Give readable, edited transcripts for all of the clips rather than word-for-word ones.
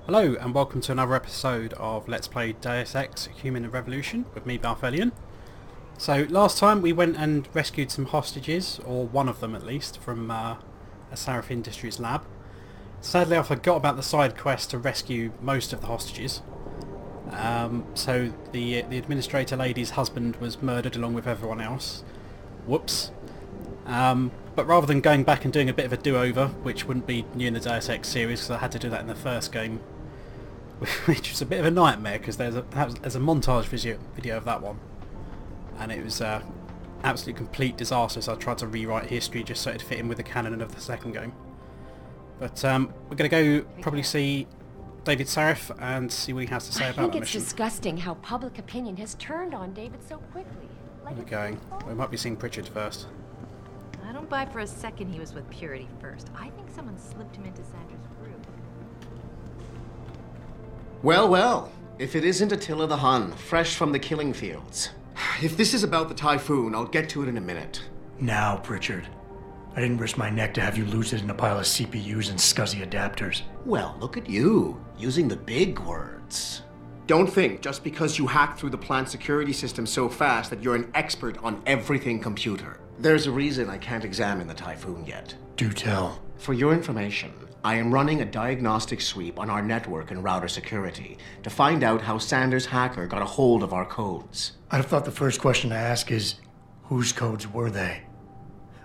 Hello and welcome to another episode of Let's Play Deus Ex Human Revolution with me, Balthelion. So last time we went and rescued some hostages, or one of them at least, from a Sarif Industries lab. Sadly I forgot about the side quest to rescue most of the hostages. So the administrator lady's husband was murdered along with everyone else. Whoops. But rather than going back and doing a bit of a do-over, which wouldn't be new in the Deus Ex series because I had to do that in the first game, which was a bit of a nightmare because there's a montage video of that one, and it was absolute complete disaster, so I tried to rewrite history just so it'd fit in with the canon of the second game. But we're going to go probably see David Sarif and see what he has to say about the mission. I think it's disgusting how public opinion has turned on David so quickly. Where are we going? We might be seeing Pritchard first. I don't buy for a second he was with Purity first. I think someone slipped him into Sandra's group. Well, well. If it isn't Attila the Hun, fresh from the killing fields. If this is about the typhoon, I'll get to it in a minute. Now, Pritchard. I didn't risk my neck to have you lose it in a pile of CPUs and scuzzy adapters. Well, look at you, using the big words. Don't think just because you hacked through the plant security system so fast that you're an expert on everything computer. There's a reason I can't examine the typhoon yet. Do tell. For your information, I am running a diagnostic sweep on our network and router security to find out how Sanders' hacker got a hold of our codes. I'd have thought the first question to ask is, whose codes were they?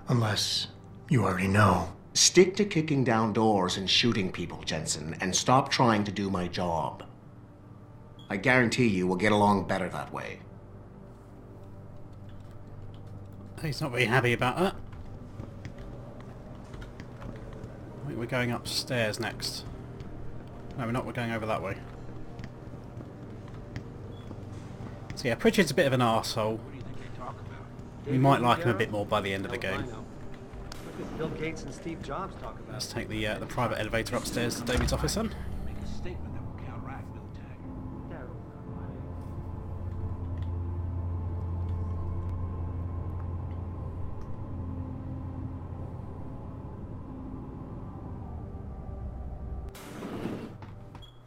Unless you already know. Stick to kicking down doors and shooting people, Jensen, and stop trying to do my job. I guarantee you we'll get along better that way. He's not very happy about that. I think we're going upstairs next. No, we're not. We're going over that way. So yeah, Pritchard's a bit of an arsehole. We might like him a bit more by the end of the game. Bill Gates and Steve Jobs talk about. Let's take the private elevator upstairs to David's office then. Make a statement that will counteract Bill Tag.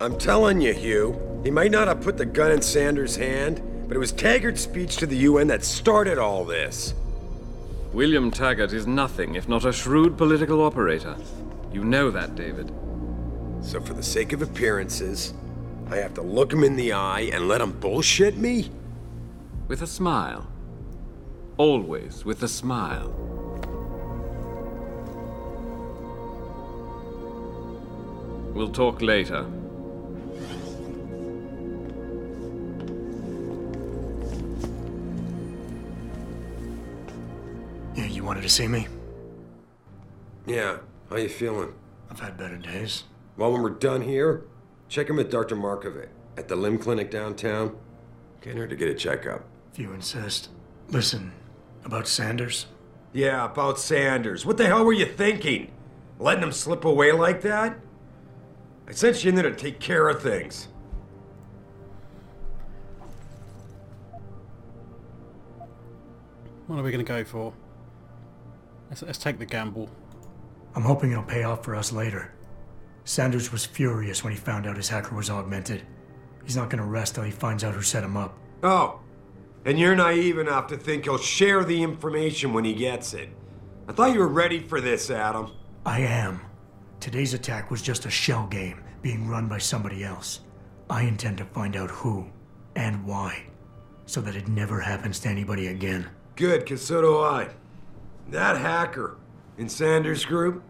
I'm telling you, Hugh, he might not have put the gun in Sanders' hand, but it was Taggart's speech to the UN that started all this. William Taggart is nothing if not a shrewd political operator. You know that, David. So for the sake of appearances, I have to look him in the eye and let him bullshit me? With a smile. Always with a smile. We'll talk later. You wanted to see me? Yeah, how you feeling? I've had better days. Well, when we're done here, check him with Dr. Markovic at the limb clinic downtown. Get her to get a checkup. If you insist. Listen, about Sanders? Yeah, about Sanders. What the hell were you thinking? Letting him slip away like that? I sent you in there to take care of things. What are we going to go for? Let's take the gamble. I'm hoping it'll pay off for us later. Sanders was furious when he found out his hacker was augmented. He's not gonna rest till he finds out who set him up. Oh, and you're naive enough to think he'll share the information when he gets it. I thought you were ready for this, Adam. I am. Today's attack was just a shell game being run by somebody else. I intend to find out who and why, so that it never happens to anybody again. Good, 'cause so do I. That hacker in Sanders' group,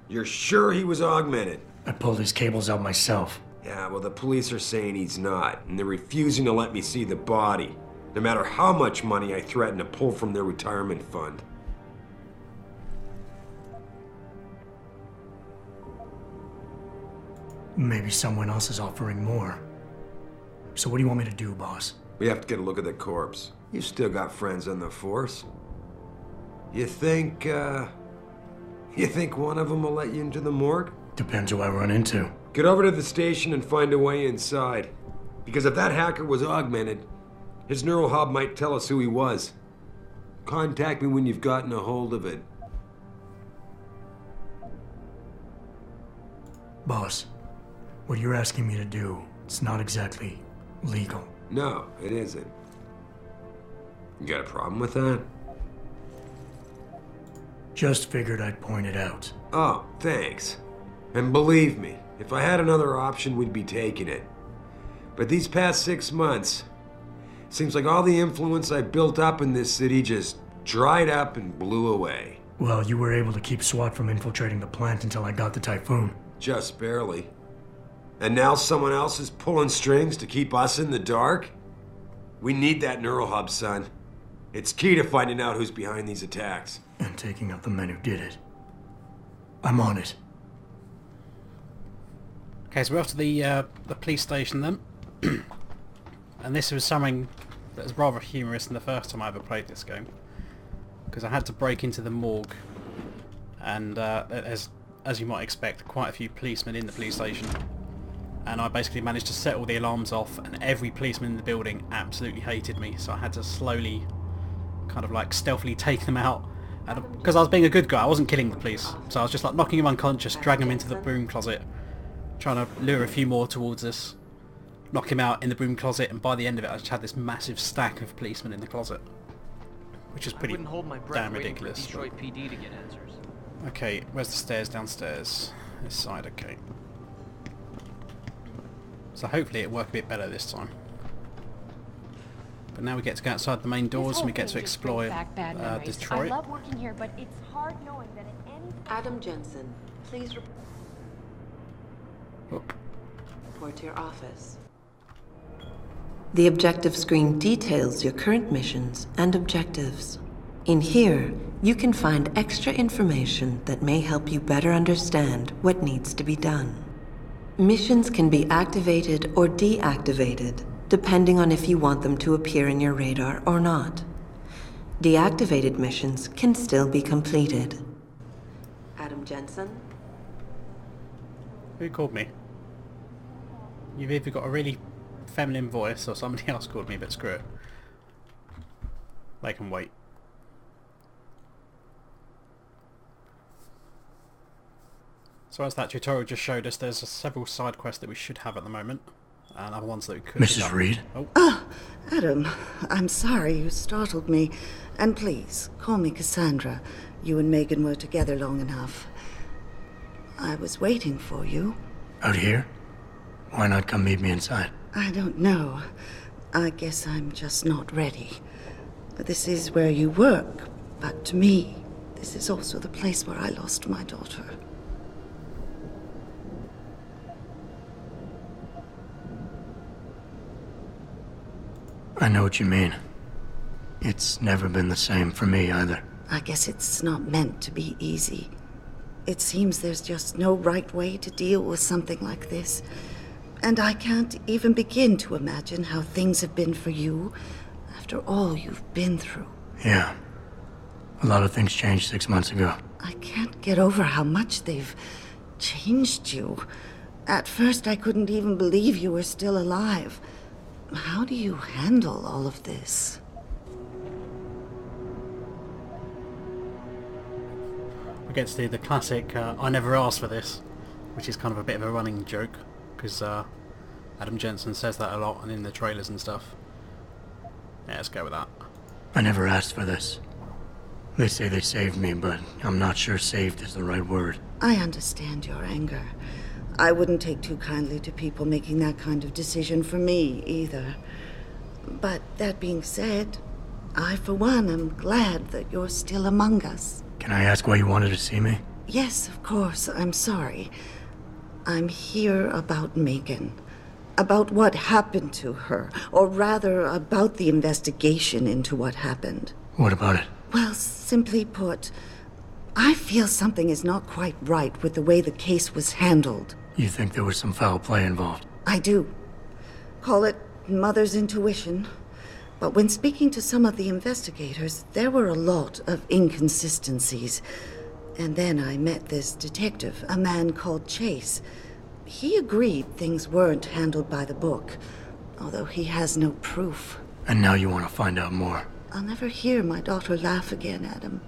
you're sure he was augmented? I pulled his cables out myself. Yeah, well, the police are saying he's not, and they're refusing to let me see the body, no matter how much money I threaten to pull from their retirement fund. Maybe someone else is offering more. So what do you want me to do, boss? We have to get a look at the corpse. You still got friends on the force. You think one of them will let you into the morgue? Depends who I run into. Get over to the station and find a way inside. Because if that hacker was augmented, his neural hub might tell us who he was. Contact me when you've gotten a hold of it. Boss, What you're asking me to do, it's not exactly legal. No, it isn't. You got a problem with that? Just figured I'd point it out. Oh, thanks. And believe me, if I had another option, we'd be taking it. But these past 6 months, seems like all the influence I built up in this city just dried up and blew away. Well, you were able to keep SWAT from infiltrating the plant until I got the typhoon. Just barely. And now someone else is pulling strings to keep us in the dark? We need that neural hub, son. It's key to finding out who's behind these attacks. And taking out the men who did it. I'm on it. Okay, so we're off to the police station then. And this was something that was rather humorous than the first time I ever played this game. Because I had to break into the morgue. And there's, as you might expect, quite a few policemen in the police station. And I basically managed to set all the alarms off, and every policeman in the building absolutely hated me. So I had to slowly, kind of like stealthily take them out. Because I was being a good guy, I wasn't killing the police. So I was just like knocking them unconscious, dragging them into the broom closet, trying to lure a few more towards us, knock him out in the broom closet, and by the end of it I just had this massive stack of policemen in the closet. Which is pretty damn ridiculous. Detroit PD to get answers. Okay, where's the stairs? Downstairs. This side, okay. So hopefully it'll work a bit better this time. But now we get to go outside the main doors and we get to explore Detroit. I love working here, but it's hard knowing that at any Adam Jensen, please Oop. report to your office. The objective screen details your current missions and objectives. In here, you can find extra information that may help you better understand what needs to be done. Missions can be activated or deactivated, depending on if you want them to appear in your radar or not. Deactivated missions can still be completed. Adam Jensen? Who called me? You've either got a really feminine voice or somebody else called me, but screw it. They can wait. So as that tutorial just showed us, there's several side quests that we should have at the moment, and other ones that we could. Mrs. Reed? Oh. Adam, I'm sorry you startled me. And please, call me Cassandra. You and Megan were together long enough. I was waiting for you. Out here? Why not come meet me inside? I don't know. I guess I'm just not ready. This is where you work, but to me, this is also the place where I lost my daughter. I know what you mean. It's never been the same for me either. I guess it's not meant to be easy. It seems there's just no right way to deal with something like this. And I can't even begin to imagine how things have been for you after all you've been through. Yeah. A lot of things changed 6 months ago. I can't get over how much they've changed you. At first, I couldn't even believe you were still alive. How do you handle all of this? We get to the classic, I never asked for this, which is kind of a bit of a running joke, because Adam Jensen says that a lot and in the trailers and stuff. Yeah, let's go with that. I never asked for this. They say they saved me, but I'm not sure saved is the right word. I understand your anger. I wouldn't take too kindly to people making that kind of decision for me, either. But that being said, I, for one, am glad that you're still among us. Can I ask why you wanted to see me? Yes, of course. I'm sorry. I'm here about Megan. About what happened to her. Or rather, about the investigation into what happened. What about it? Well, simply put, I feel something is not quite right with the way the case was handled. You think there was some foul play involved? I do. Call it mother's intuition. But when speaking to some of the investigators, there were a lot of inconsistencies. And then I met this detective, a man called Chase. He agreed things weren't handled by the book, although he has no proof. And now you want to find out more? I'll never hear my daughter laugh again, Adam.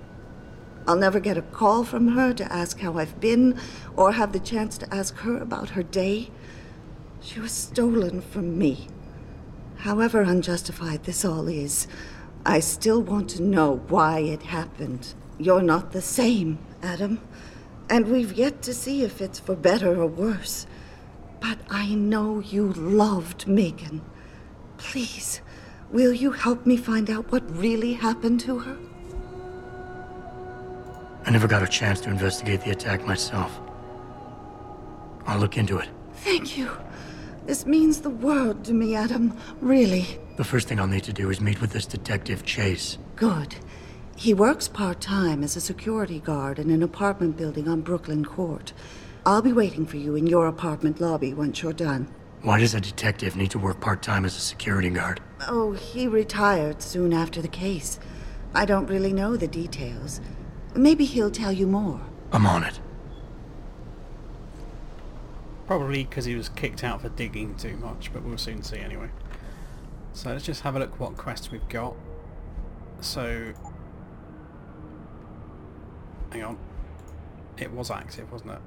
I'll never get a call from her to ask how I've been, or have the chance to ask her about her day. She was stolen from me. However unjustified this all is, I still want to know why it happened. You're not the same, Adam. And we've yet to see if it's for better or worse. But I know you loved Megan. Please, will you help me find out what really happened to her? I never got a chance to investigate the attack myself. I'll look into it. Thank you. This means the world to me, Adam. Really. The first thing I'll need to do is meet with this detective, Chase. Good. He works part-time as a security guard in an apartment building on Brooklyn Court. I'll be waiting for you in your apartment lobby once you're done. Why does a detective need to work part-time as a security guard? Oh, he retired soon after the case. I don't really know the details. Maybe he'll tell you more. I'm on it. Probably because he was kicked out for digging too much, but we'll soon see anyway. So let's just have a look what quests we've got. So, hang on. It was active, wasn't it?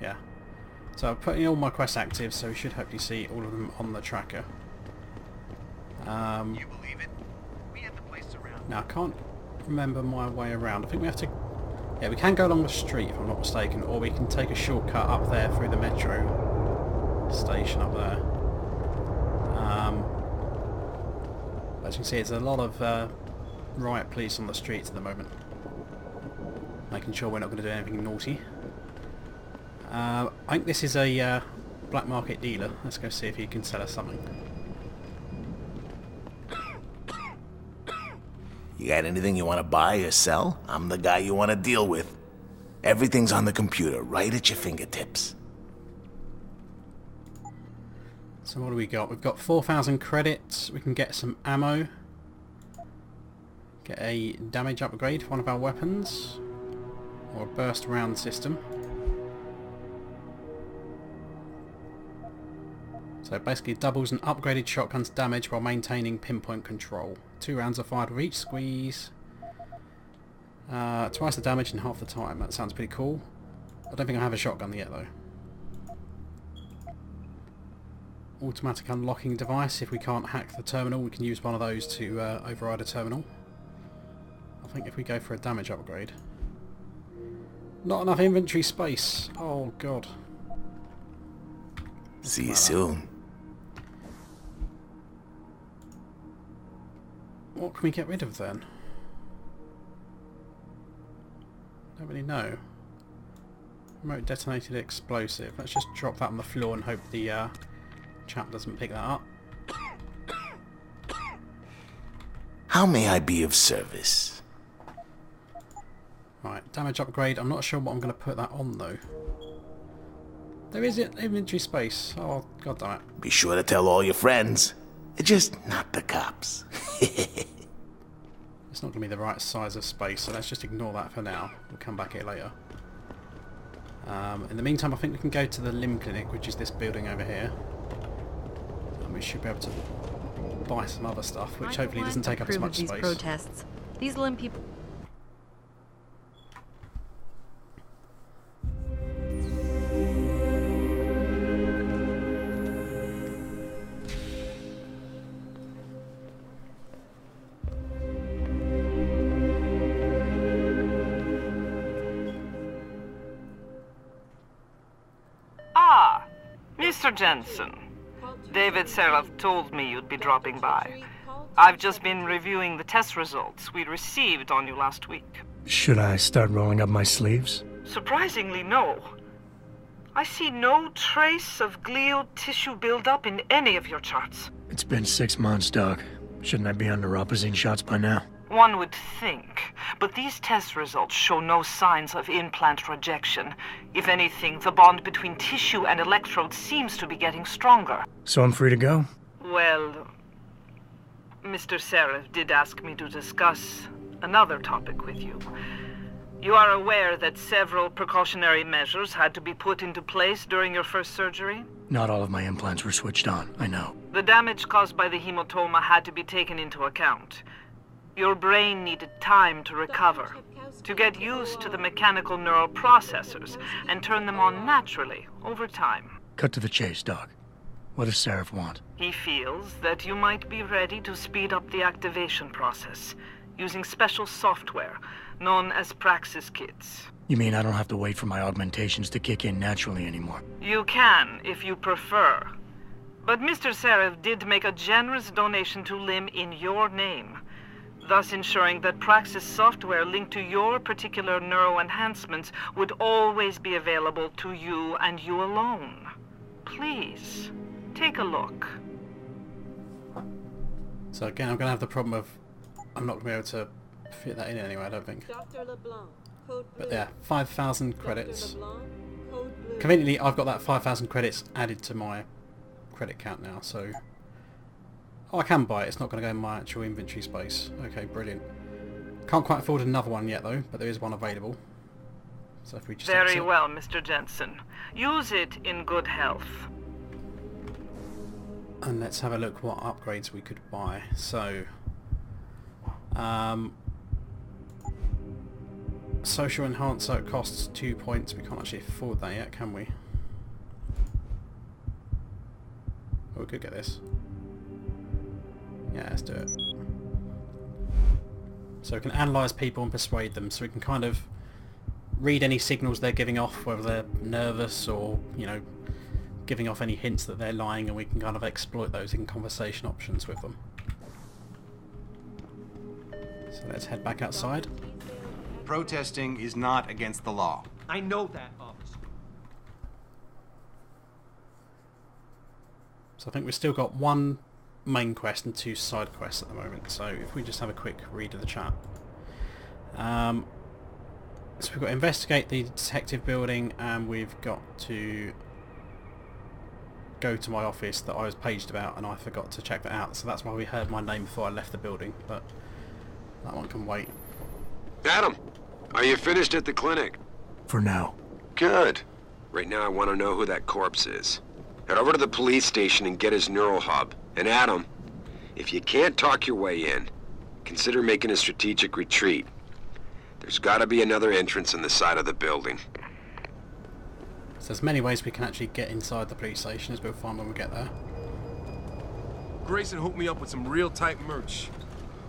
Yeah. So I've put in all my quests active, so we should hopefully see all of them on the tracker. You believe it? We have the place around. Now I can't remember my way around. I think we have to... Yeah, we can go along the street if I'm not mistaken, or we can take a shortcut up there through the metro station up there. As you can see, it's a lot of riot police on the streets at the moment, making sure we're not going to do anything naughty. I think this is a black market dealer. Let's go see if he can sell us something. You got anything you want to buy or sell? I'm the guy you want to deal with. Everything's on the computer, right at your fingertips. So what do we got? We've got 4,000 credits. We can get some ammo. Get a damage upgrade for one of our weapons. Or a burst round system. So basically it doubles an upgraded shotgun's damage while maintaining pinpoint control. 2 rounds are fired with each squeeze. Twice the damage in half the time. That sounds pretty cool. I don't think I have a shotgun yet though. Automatic unlocking device. If we can't hack the terminal, we can use one of those to override a terminal. I think if we go for a damage upgrade. Not enough inventory space. Oh god. See you soon. What can we get rid of then? Don't really know. Remote detonated explosive. Let's just drop that on the floor and hope the chap doesn't pick that up. How may I be of service? Right, damage upgrade. I'm not sure what I'm going to put that on though. There is inventory space. Oh, god damn it. Be sure to tell all your friends. Just not the cops. It's not going to be the right size of space, so let's just ignore that for now. We'll come back here later. In the meantime, I think we can go to the limb clinic, which is this building over here. And we should be able to buy some other stuff, which hopefully doesn't take up as much space. Protests. These limb people... Mr. Jensen, David Sarif told me you'd be dropping by. I've just been reviewing the test results we received on you last week. Should I start rolling up my sleeves? Surprisingly, no. I see no trace of glial tissue buildup in any of your charts. It's been 6 months, Doc. Shouldn't I be on neuropozyne shots by now? One would think, but these test results show no signs of implant rejection. If anything, the bond between tissue and electrodes seems to be getting stronger. So I'm free to go? Well, Mr. Sarif did ask me to discuss another topic with you. You are aware that several precautionary measures had to be put into place during your first surgery? Not all of my implants were switched on, I know. The damage caused by the hematoma had to be taken into account. Your brain needed time to recover, to get used to the mechanical neural processors and turn them on naturally over time. Cut to the chase, Doc. What does Sarif want? He feels that you might be ready to speed up the activation process using special software known as Praxis kits. You mean I don't have to wait for my augmentations to kick in naturally anymore? You can, if you prefer. But Mr. Sarif did make a generous donation to LIM in your name, thus ensuring that Praxis software linked to your particular neuroenhancements would always be available to you and you alone. Please, take a look. So again, I'm going to have the problem of I'm not going to be able to fit that in anyway, I don't think. But yeah, 5,000 credits. Conveniently, I've got that 5,000 credits added to my credit count now, so... Oh, I can buy it. It's not going to go in my actual inventory space. Okay, brilliant. Can't quite afford another one yet, though, but there is one available. So if we just Very well, Mr. Jensen. Use it in good health. And let's have a look what upgrades we could buy. So... social enhancer costs 2 points. We can't actually afford that yet, can we? Oh, we could get this. Yeah, let's do it. So we can analyse people and persuade them, so we can kind of read any signals they're giving off, whether they're nervous or, you know, giving off any hints that they're lying, and we can kind of exploit those in conversation options with them. So let's head back outside. Protesting is not against the law. I know that, officer. So I think we've still got one main quest and 2 side quests at the moment. So if we just have a quick read of the chat. So we've got to investigate the detective building, and we've got to go to my office that I was paged about, and I forgot to check that out. So that's why we heard my name before I left the building, but that one can wait. Adam, are you finished at the clinic? For now. Good. Right now I want to know who that corpse is. Head over to the police station and get his neural hub. And Adam, if you can't talk your way in, consider making a strategic retreat. There's got to be another entrance on the side of the building. So there's many ways we can actually get inside the police station, as we'll find when we get there. Grayson hooked me up with some real tight merch.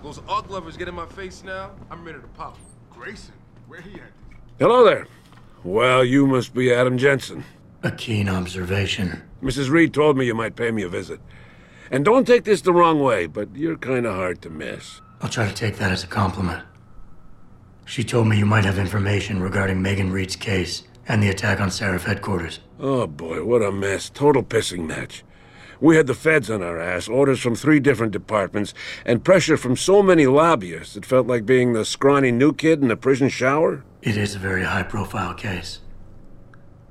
Those UGG lovers get in my face now, I'm ready to pop. Grayson? Where he at? Hello there. Well, you must be Adam Jensen. A keen observation. Mrs. Reed told me you might pay me a visit. And don't take this the wrong way, but you're kind of hard to miss. I'll try to take that as a compliment. She told me you might have information regarding Megan Reed's case and the attack on Sarif headquarters. Oh boy, what a mess. Total pissing match. We had the feds on our ass, orders from 3 different departments, and pressure from so many lobbyists it felt like being the scrawny new kid in a prison shower. It is a very high-profile case.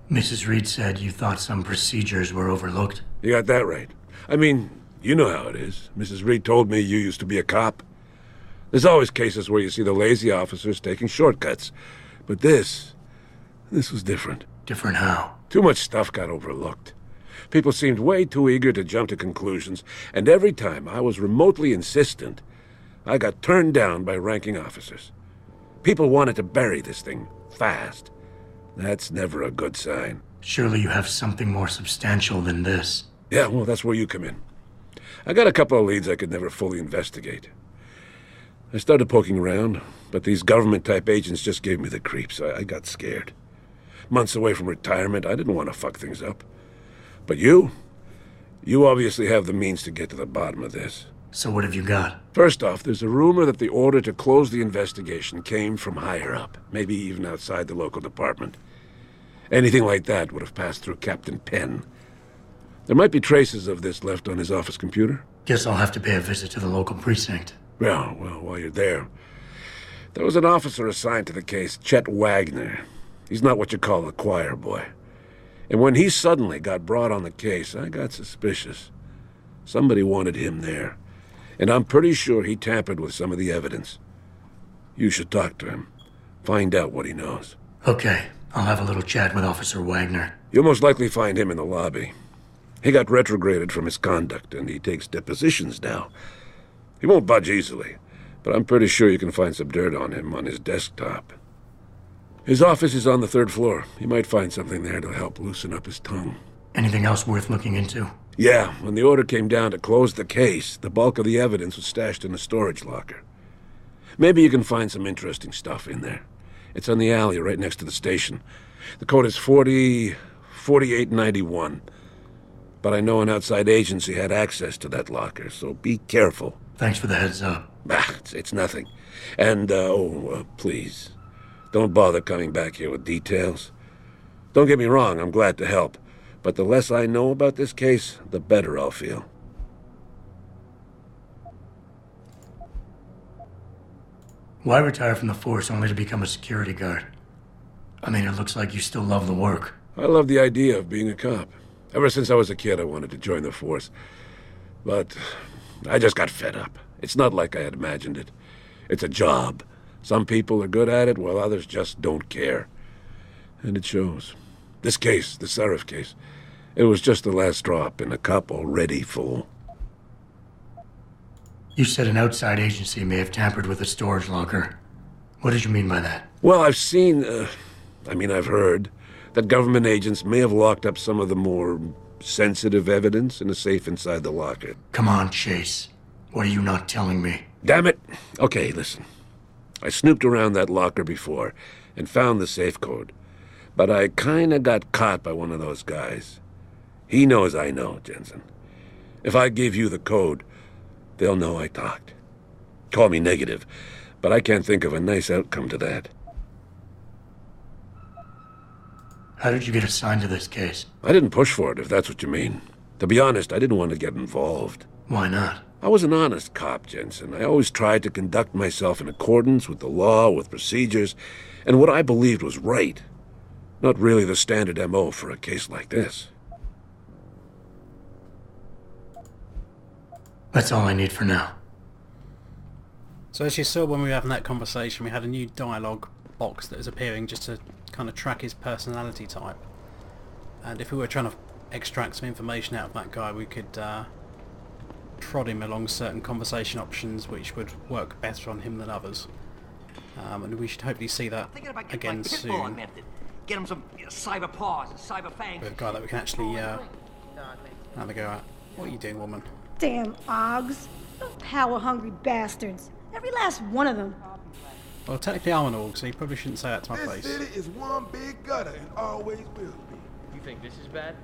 Mrs. Reed said you thought some procedures were overlooked. You got that right. I mean, you know how it is. Mrs. Reed told me you used to be a cop. There's always cases where you see the lazy officers taking shortcuts. But this was different. Different how? Too much stuff got overlooked. People seemed way too eager to jump to conclusions, and every time I was remotely insistent, I got turned down by ranking officers. People wanted to bury this thing fast. That's never a good sign. Surely you have something more substantial than this. Yeah, well, that's where you come in. I got a couple of leads I could never fully investigate. I started poking around, but these government-type agents just gave me the creeps. I got scared. Months away from retirement, I didn't want to fuck things up. But you obviously have the means to get to the bottom of this. So what have you got? First off, there's a rumor that the order to close the investigation came from higher up, maybe even outside the local department. Anything like that would have passed through Captain Penn. There might be traces of this left on his office computer. Guess I'll have to pay a visit to the local precinct. Well, while you're there, there was an officer assigned to the case, Chet Wagner. He's not what you call a choir boy. And when he suddenly got brought on the case, I got suspicious. Somebody wanted him there. And I'm pretty sure he tampered with some of the evidence. You should talk to him. Find out what he knows. Okay, I'll have a little chat with Officer Wagner. You'll most likely find him in the lobby. He got retrograded from his conduct, and he takes depositions now. He won't budge easily, but I'm pretty sure you can find some dirt on him on his desktop. His office is on the 3rd floor. You might find something there to help loosen up his tongue. Anything else worth looking into? Yeah, when the order came down to close the case, the bulk of the evidence was stashed in a storage locker. Maybe you can find some interesting stuff in there. It's on the alley right next to the station. The code is 4891. But I know an outside agency had access to that locker, so be careful. Thanks for the heads up. It's nothing. And, please, don't bother coming back here with details. Don't get me wrong, I'm glad to help. But the less I know about this case, the better I'll feel. Why retire from the force only to become a security guard? I mean, it looks like you still love the work. I love the idea of being a cop. Ever since I was a kid, I wanted to join the force. But I just got fed up. It's not like I had imagined it. It's a job. Some people are good at it, while others just don't care. And it shows. This case, the Sarif case, it was just the last drop in a cup already full. You said an outside agency may have tampered with a storage locker. What did you mean by that? Well, I've heard that government agents may have locked up some of the more sensitive evidence in a safe inside the locker. Come on, Chase. What are you not telling me? Damn it! Okay, listen. I snooped around that locker before and found the safe code. But I kinda got caught by one of those guys. He knows I know, Jensen. If I give you the code, they'll know I talked. Call me negative, but I can't think of a nice outcome to that. How did you get assigned to this case? I didn't push for it, if that's what you mean. To be honest, I didn't want to get involved. Why not? I was an honest cop, Jensen. I always tried to conduct myself in accordance with the law, with procedures, and what I believed was right. Not really the standard MO for a case like this. That's all I need for now. So as you saw when we were having that conversation, we had a new dialogue box that is appearing just to kind of track his personality type. And if we were trying to extract some information out of that guy, we could prod him along certain conversation options which would work better on him than others. And we should hopefully see that again soon. Get him some cyber paws and cyber fangs. With a guy that we can actually have a go at. What are you doing, woman? Damn Oggs. Those power-hungry bastards. Every last one of them. Well, technically I'm an org, so you probably shouldn't say that to my face. This city is one big gutter and always will be. You think this is bad?